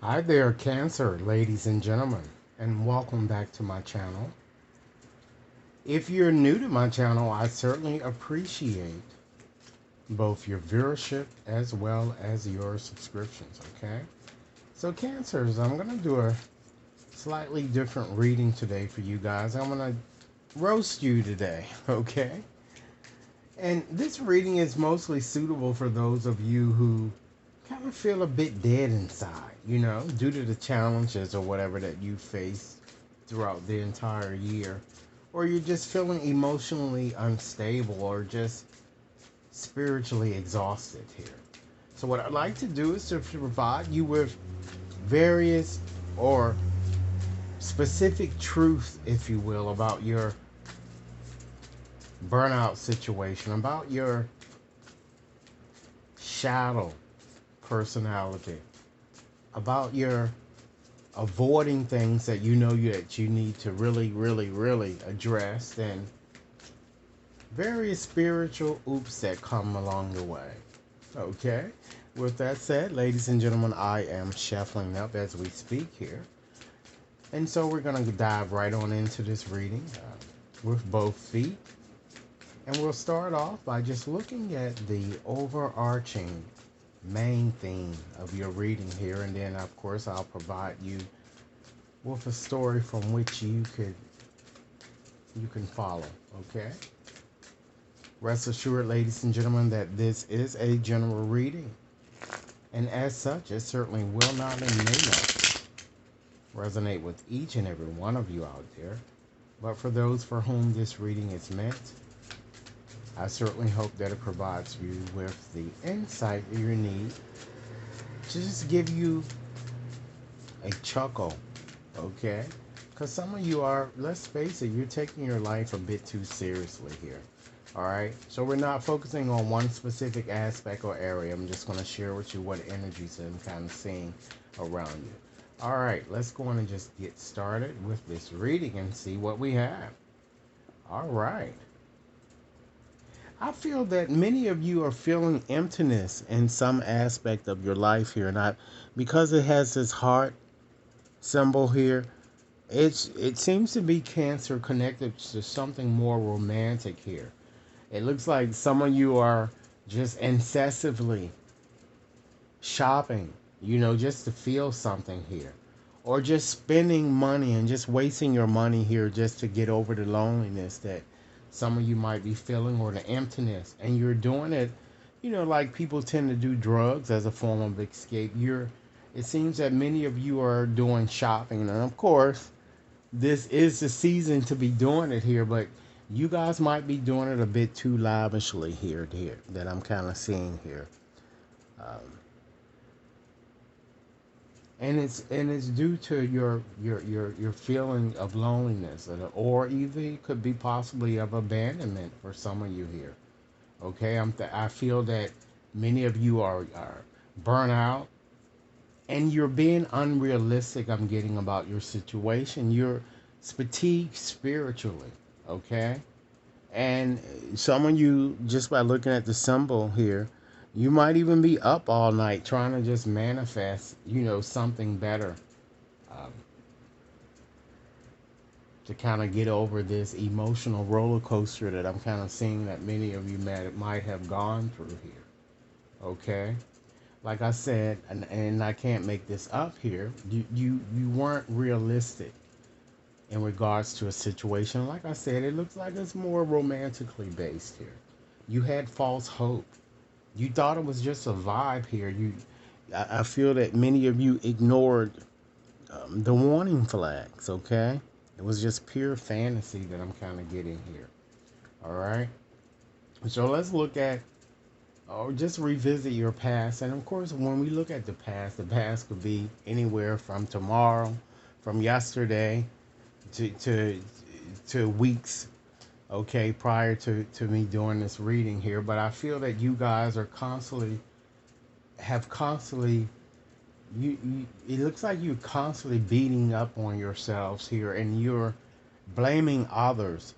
Hi there, Cancer, ladies and gentlemen, and welcome back to my channel. If you're new to my channel, I certainly appreciate both your viewership as well as your subscriptions, okay? So, Cancers, I'm going to do a slightly different reading today for you guys. I'm going to roast you today, okay? And this reading is mostly suitable for those of you who kind of feel a bit dead inside, due to the challenges or whatever that you face throughout the entire year. Or you're just feeling emotionally unstable or just spiritually exhausted here. So, what I'd like to do is to provide you with various or specific truth, if you will, about your burnout situation, about your shadow personality, about your avoiding things that that you need to really address, and various spiritual oops that come along the way. Okay? With that said, ladies and gentlemen, I am shuffling up as we speak here. And so we're going to dive right on into this reading with both feet. And we'll start off by just looking at the overarching main theme of your reading here, and then of course I'll provide you with a story from which you can follow. Okay, rest assured, ladies and gentlemen, that this is a general reading, and as such it certainly will not and may not resonate with each and every one of you out there. But for those for whom this reading is meant, I certainly hope that it provides you with the insight that you need to just give you a chuckle, okay? Because some of you are, let's face it, you're taking your life a bit too seriously here, all right? So we're not focusing on one specific aspect or area. I'm just going to share with you what energies I'm kind of seeing around you. All right, let's go on and just get started with this reading and see what we have. All right. I feel that many of you are feeling emptiness in some aspect of your life here, not because it has this heart symbol here. It seems to be Cancer connected to something more romantic here. It looks like some of you are just incessantly shopping, just to feel something here, or just spending money and just wasting your money here just to get over the loneliness that some of you might be feeling, or the emptiness, and you're doing it, like people tend to do drugs as a form of escape. It seems that many of you are doing shopping, and of course this is the season to be doing it here, but you guys might be doing it a bit too lavishly here that I'm kind of seeing here. um, and it's due to your feeling of loneliness, or even it could be possibly of abandonment for some of you here. Okay, I feel that many of you are burnt out, and you're being unrealistic. I'm getting about your situation. You're fatigued spiritually. Okay, and some of you, just by looking at the symbol here, you might even be up all night trying to just manifest, something better, um, to kind of get over this emotional roller coaster that I'm kind of seeing that many of you might have gone through here. Okay, like I said, and I can't make this up here. You weren't realistic in regards to a situation. Like I said, it looks like it's more romantically based here. You had false hope. You thought it was just a vibe here. I feel that many of you ignored the warning flags. Okay, it was just pure fantasy that I'm kind of getting here. All right. So let's look at, or just revisit your past. And of course, when we look at the past could be anywhere from tomorrow, from yesterday, to weeks, okay, prior to me doing this reading here. But I feel that you guys are constantly, it looks like you're constantly beating up on yourselves here, and you're blaming others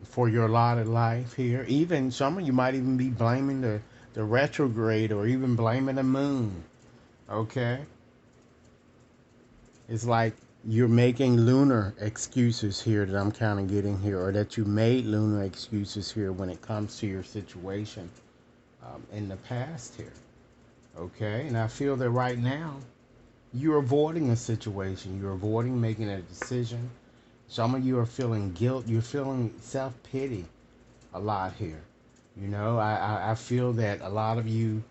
for your lot of life here. Even some of you might even be blaming the retrograde, or even blaming the moon. Okay, It's like you're making lunar excuses here that I'm kind of getting here, or that you made lunar excuses here when it comes to your situation in the past here. Okay, and I feel that right now you're avoiding a situation, you're avoiding making a decision. Some of you are feeling guilt, you're feeling self pity a lot here. You know, I feel that a lot of you,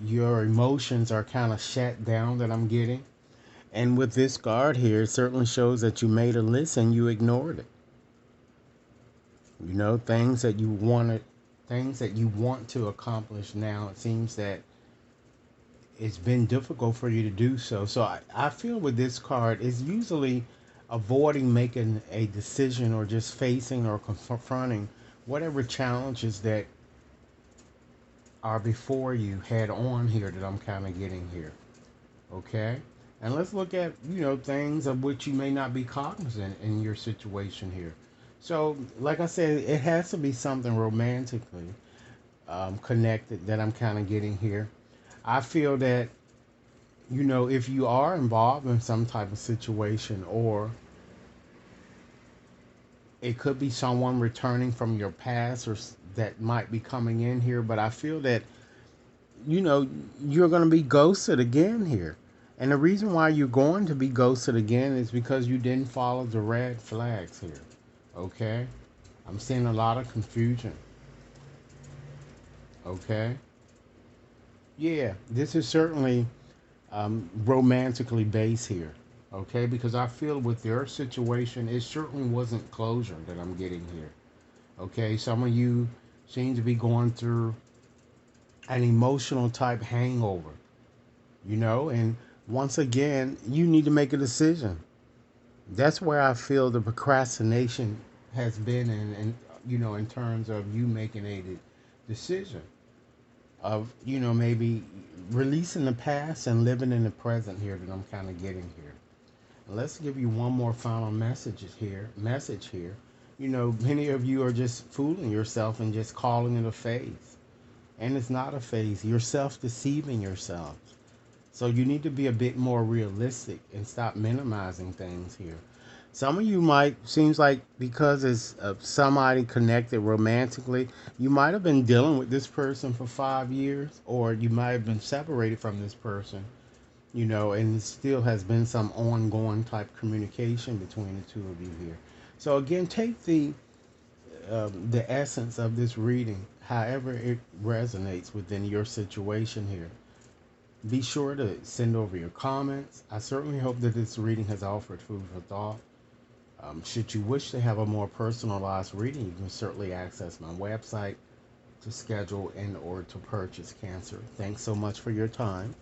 your emotions are kind of shut down that I'm getting. And with this card here, it certainly shows that you made a list and you ignored it. You know, things that you want to accomplish now, it seems that it's been difficult for you to do so. So I feel with this card is usually avoiding making a decision or just facing or confronting whatever challenges that are before you head on here that I'm kind of getting here. Okay? And let's look at, things of which you may not be cognizant in your situation here. So, like I said, it has to be something romantically connected that I'm kind of getting here. I feel that, if you are involved in some type of situation, or it could be someone returning from your past or that might be coming in here, but I feel that, you're going to be ghosted again here. And the reason why you're going to be ghosted again is because you didn't follow the red flags here. Okay? I'm seeing a lot of confusion. Okay? Yeah, this is certainly romantically based here. Okay? Because I feel with your situation, it certainly wasn't closure that I'm getting here. Okay? Some of you seem to be going through an emotional type hangover. And once again, you need to make a decision. That's where I feel the procrastination has been in terms of you making a decision of, maybe releasing the past and living in the present here that I'm kind of getting here. Let's give you one more final message here. Many of you are just fooling yourself and just calling it a phase. And it's not a phase. You're self-deceiving yourself. So you need to be a bit more realistic and stop minimizing things here. Some of you seems like because it's somebody connected romantically, you might have been dealing with this person for 5 years, or you might have been separated from this person, and it still has been some ongoing type communication between the two of you here. So again, take the essence of this reading, however it resonates within your situation here. Be sure to send over your comments. I certainly hope that this reading has offered food for thought. Should you wish to have a more personalized reading, you can certainly access my website to schedule and or to purchase Cancer. Thanks so much for your time.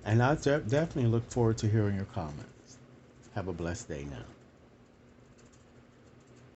And I definitely look forward to hearing your comments. Have a blessed day now.